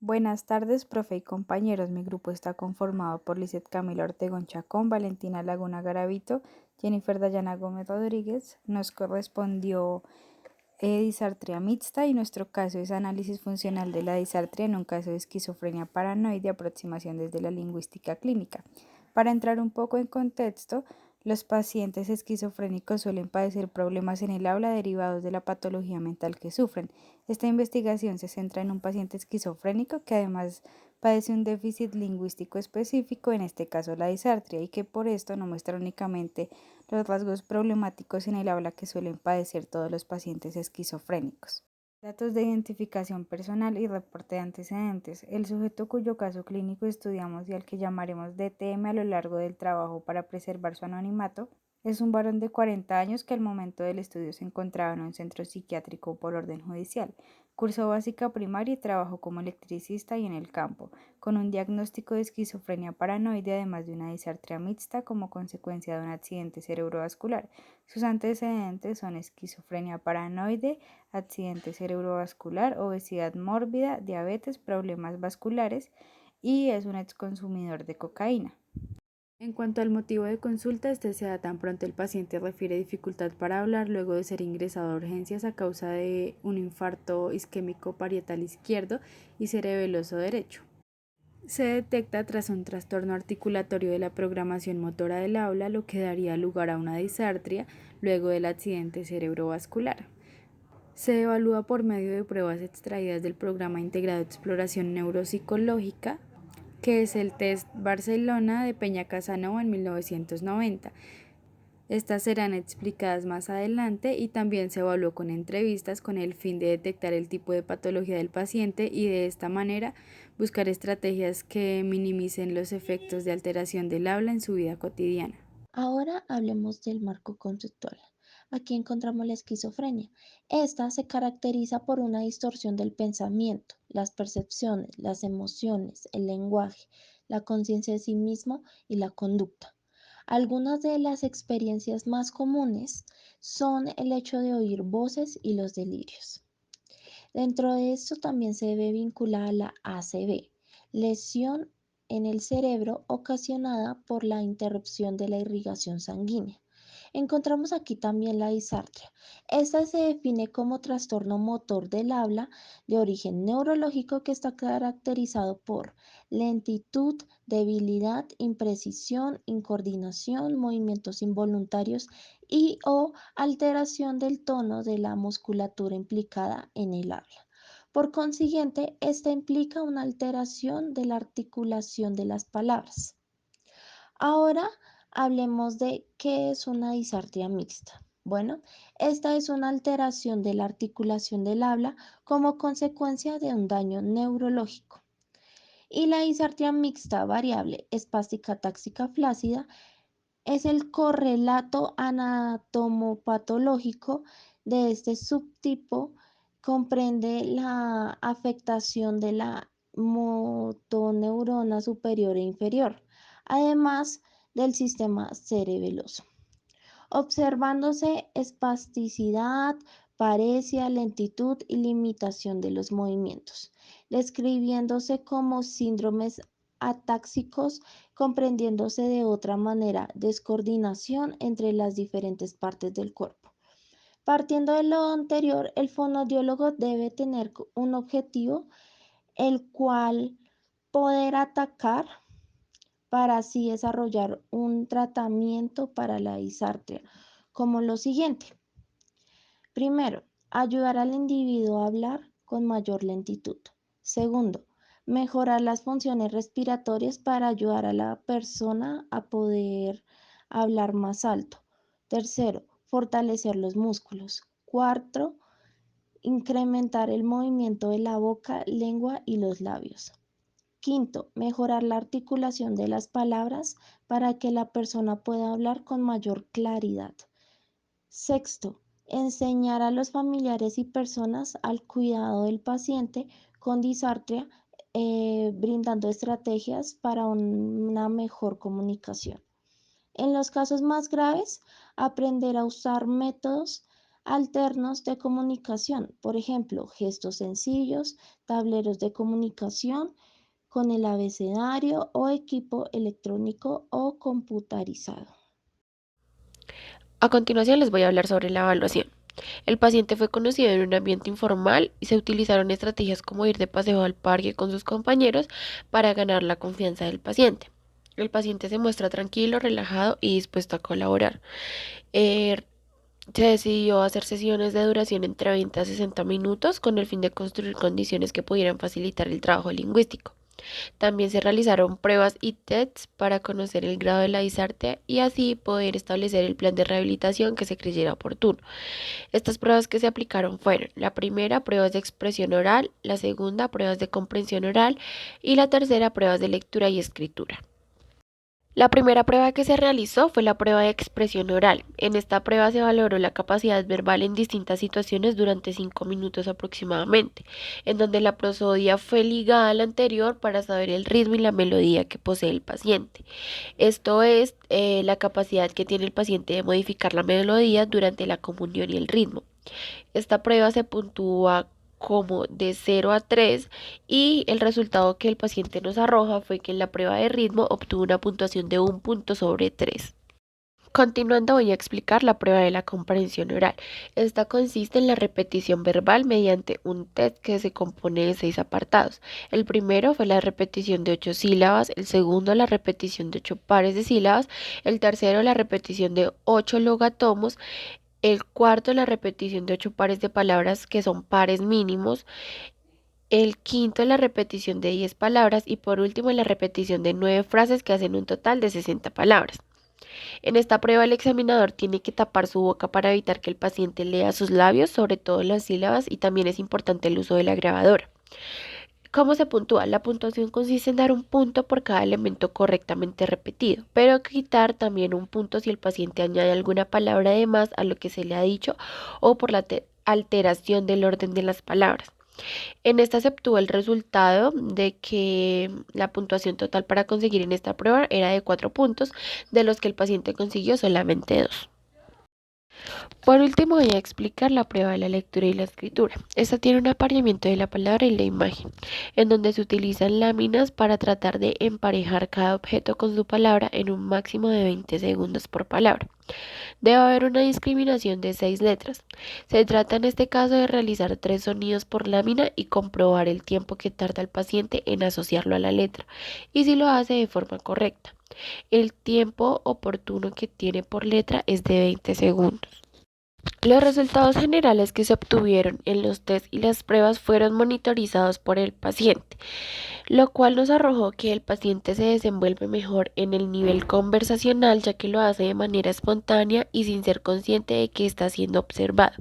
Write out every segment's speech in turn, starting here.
Buenas tardes, profe y compañeros. Mi grupo está conformado por Lizeth Camila Ortegón Chacón, Valentina Laguna Garavito, Jennifer Dayana Gómez Rodríguez. Nos correspondió disartria mixta y nuestro caso es análisis funcional de la disartria en un caso de esquizofrenia paranoide, aproximación desde la lingüística clínica. Para entrar un poco en contexto, los pacientes esquizofrénicos suelen padecer problemas en el habla derivados de la patología mental que sufren. Esta investigación se centra en un paciente esquizofrénico que además padece un déficit lingüístico específico, en este caso la disartria, y que por esto no muestra únicamente los rasgos problemáticos en el habla que suelen padecer todos los pacientes esquizofrénicos. Datos de identificación personal y reporte de antecedentes. El sujeto cuyo caso clínico estudiamos y al que llamaremos DTM a lo largo del trabajo para preservar su anonimato es un varón de 40 años que al momento del estudio se encontraba en un centro psiquiátrico por orden judicial. Cursó básica primaria y trabajó como electricista y en el campo, con un diagnóstico de esquizofrenia paranoide además de una disartria mixta como consecuencia de un accidente cerebrovascular. Sus antecedentes son esquizofrenia paranoide, accidente cerebrovascular, obesidad mórbida, diabetes, problemas vasculares y es un exconsumidor de cocaína. En cuanto al motivo de consulta, este se da tan pronto el paciente refiere dificultad para hablar luego de ser ingresado a urgencias a causa de un infarto isquémico parietal izquierdo y cerebeloso derecho. Se detecta tras un trastorno articulatorio de la programación motora del habla, lo que daría lugar a una disartria luego del accidente cerebrovascular. Se evalúa por medio de pruebas extraídas del Programa Integrado de Exploración Neuropsicológica, que es el Test Barcelona de Peña Casanova en 1990. Estas serán explicadas más adelante y también se evaluó con entrevistas con el fin de detectar el tipo de patología del paciente y de esta manera buscar estrategias que minimicen los efectos de alteración del habla en su vida cotidiana. Ahora hablemos del marco conceptual. Aquí encontramos la esquizofrenia. Esta se caracteriza por una distorsión del pensamiento, las percepciones, las emociones, el lenguaje, la conciencia de sí mismo y la conducta. Algunas de las experiencias más comunes son el hecho de oír voces y los delirios. Dentro de esto también se ve vinculada la ACV, lesión en el cerebro ocasionada por la interrupción de la irrigación sanguínea. Encontramos aquí también la disartria. Esta se define como trastorno motor del habla de origen neurológico que está caracterizado por lentitud, debilidad, imprecisión, incoordinación, movimientos involuntarios y o alteración del tono de la musculatura implicada en el habla. Por consiguiente, esta implica una alteración de la articulación de las palabras. Ahora hablemos de qué es una disartria mixta. Bueno, esta es una alteración de la articulación del habla como consecuencia de un daño neurológico. Y la disartria mixta variable espástica táxica flácida es el correlato anatomopatológico de este subtipo. Comprende la afectación de la motoneurona superior e inferior, además del sistema cerebeloso, observándose espasticidad, paresia, lentitud y limitación de los movimientos, describiéndose como síndromes atáxicos, comprendiéndose de otra manera descoordinación entre las diferentes partes del cuerpo. Partiendo de lo anterior, el fonodiólogo debe tener un objetivo, el cual poder atacar para así desarrollar un tratamiento para la disartria, como lo siguiente. Primero, ayudar al individuo a hablar con mayor lentitud. Segundo, mejorar las funciones respiratorias para ayudar a la persona a poder hablar más alto. Tercero, fortalecer los músculos. Cuarto, incrementar el movimiento de la boca, lengua y los labios. Quinto, mejorar la articulación de las palabras para que la persona pueda hablar con mayor claridad. Sexto, enseñar a los familiares y personas al cuidado del paciente con disartria, brindando estrategias para una mejor comunicación. En los casos más graves, aprender a usar métodos alternos de comunicación, por ejemplo, gestos sencillos, tableros de comunicación con el abecedario o equipo electrónico o computarizado. A continuación les voy a hablar sobre la evaluación. El paciente fue conocido en un ambiente informal y se utilizaron estrategias como ir de paseo al parque con sus compañeros para ganar la confianza del paciente. El paciente se muestra tranquilo, relajado y dispuesto a colaborar. Eh, Se decidió hacer sesiones de duración entre 20 a 60 minutos con el fin de construir condiciones que pudieran facilitar el trabajo lingüístico. También se realizaron pruebas y tests para conocer el grado de la disartria y así poder establecer el plan de rehabilitación que se creyera oportuno. Estas pruebas que se aplicaron fueron la primera, pruebas de expresión oral, la segunda, pruebas de comprensión oral y la tercera, pruebas de lectura y escritura. La primera prueba que se realizó fue la prueba de expresión oral. En esta prueba se valoró la capacidad verbal en distintas situaciones durante 5 minutos aproximadamente, en donde la prosodia fue ligada a la anterior para saber el ritmo y la melodía que posee el paciente. Esto es la capacidad que tiene el paciente de modificar la melodía durante la comunión y el ritmo. Esta prueba se puntúa como de 0 a 3 y el resultado que el paciente nos arroja fue que en la prueba de ritmo obtuvo una puntuación de 1 punto sobre 3. Continuando voy a explicar la prueba de la comprensión oral. Esta consiste en la repetición verbal mediante un test que se compone de 6 apartados. El primero fue la repetición de 8 sílabas, el segundo la repetición de 8 pares de sílabas, el tercero la repetición de 8 logatomos, el cuarto la repetición de 8 pares de palabras que son pares mínimos, el quinto la repetición de 10 palabras y por último la repetición de 9 frases que hacen un total de 60 palabras. En esta prueba el examinador tiene que tapar su boca para evitar que el paciente lea sus labios, sobre todo las sílabas, y también es importante el uso de la grabadora. ¿Cómo se puntúa? La puntuación consiste en dar un punto por cada elemento correctamente repetido, pero quitar también un punto si el paciente añade alguna palabra de más a lo que se le ha dicho o por la alteración del orden de las palabras. En esta se obtuvo el resultado de que la puntuación total para conseguir en esta prueba era de 4 puntos, de los que el paciente consiguió solamente 2. Por último, voy a explicar la prueba de la lectura y la escritura. Esta tiene un apareamiento de la palabra y la imagen, en donde se utilizan láminas para tratar de emparejar cada objeto con su palabra en un máximo de 20 segundos por palabra. Debe haber una discriminación de 6 letras. Se trata en este caso de realizar 3 sonidos por lámina y comprobar el tiempo que tarda el paciente en asociarlo a la letra y si lo hace de forma correcta. El tiempo oportuno que tiene por letra es de 20 segundos. Los resultados generales que se obtuvieron en los test y las pruebas fueron monitorizados por el paciente, lo cual nos arrojó que el paciente se desenvuelve mejor en el nivel conversacional ya que lo hace de manera espontánea y sin ser consciente de que está siendo observado,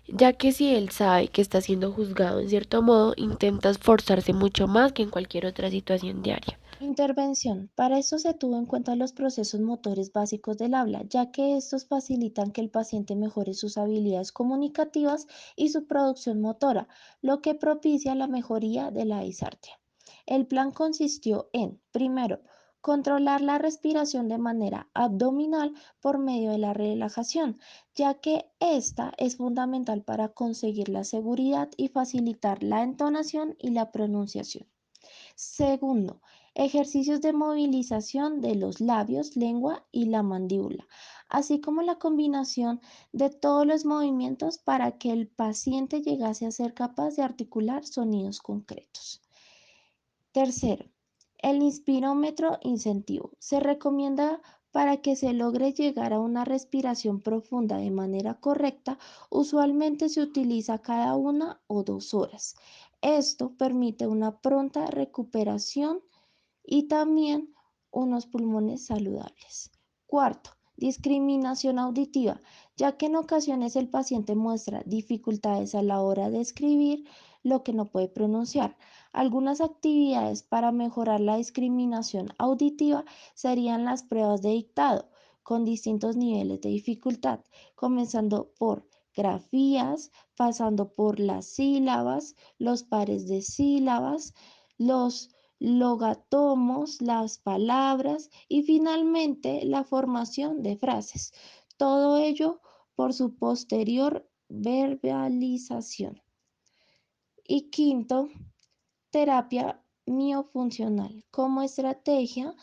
ya que si él sabe que está siendo juzgado en cierto modo, intenta esforzarse mucho más que en cualquier otra situación diaria. Intervención. Para esto se tuvo en cuenta los procesos motores básicos del habla, ya que estos facilitan que el paciente mejore sus habilidades comunicativas y su producción motora, lo que propicia la mejoría de la disartria. El plan consistió en, primero, controlar la respiración de manera abdominal por medio de la relajación, ya que esta es fundamental para conseguir la seguridad y facilitar la entonación y la pronunciación. Segundo, ejercicios de movilización de los labios, lengua y la mandíbula, así como la combinación de todos los movimientos para que el paciente llegase a ser capaz de articular sonidos concretos. Tercero, el inspirómetro incentivo. Se recomienda para que se logre llegar a una respiración profunda de manera correcta, usualmente se utiliza cada 1 o 2 horas. Esto permite una pronta recuperación y también unos pulmones saludables. Cuarto, discriminación auditiva, ya que en ocasiones el paciente muestra dificultades a la hora de escribir lo que no puede pronunciar. Algunas actividades para mejorar la discriminación auditiva serían las pruebas de dictado con distintos niveles de dificultad, comenzando por grafías, pasando por las sílabas, los pares de sílabas, los logatomos, las palabras y finalmente la formación de frases. Todo ello por su posterior verbalización. Y quinto, terapia miofuncional como estrategia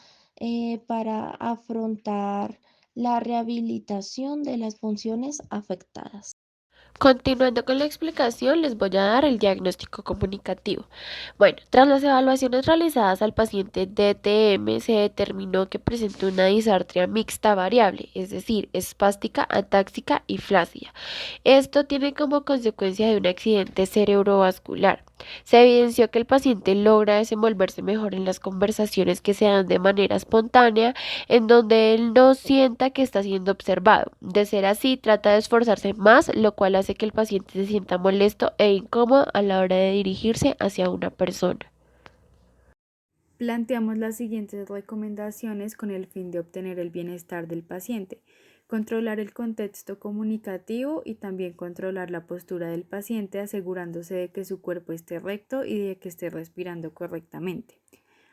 para afrontar la rehabilitación de las funciones afectadas. Continuando con la explicación, les voy a dar el diagnóstico comunicativo. Bueno, tras las evaluaciones realizadas al paciente DTM, se determinó que presenta una disartria mixta variable, es decir, espástica, atáxica y flácida. Esto tiene como consecuencia de un accidente cerebrovascular. Se evidenció que el paciente logra desenvolverse mejor en las conversaciones que se dan de manera espontánea, en donde él no sienta que está siendo observado. De ser así, trata de esforzarse más, lo cual hace que el paciente se sienta molesto e incómodo a la hora de dirigirse hacia una persona. Planteamos las siguientes recomendaciones con el fin de obtener el bienestar del paciente. Controlar el contexto comunicativo y también controlar la postura del paciente, asegurándose de que su cuerpo esté recto y de que esté respirando correctamente.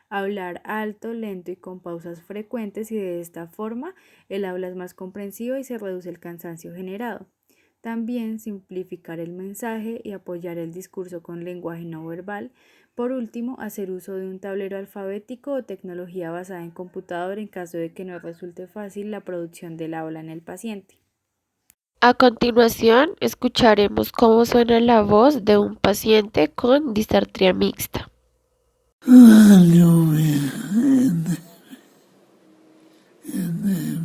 Hablar alto, lento y con pausas frecuentes, y de esta forma el habla es más comprensiva y se reduce el cansancio generado. También simplificar el mensaje y apoyar el discurso con lenguaje no verbal. Por último, hacer uso de un tablero alfabético o tecnología basada en computador en caso de que no resulte fácil la producción del habla en el paciente. A continuación, escucharemos cómo suena la voz de un paciente con disartria mixta. La lluvia en el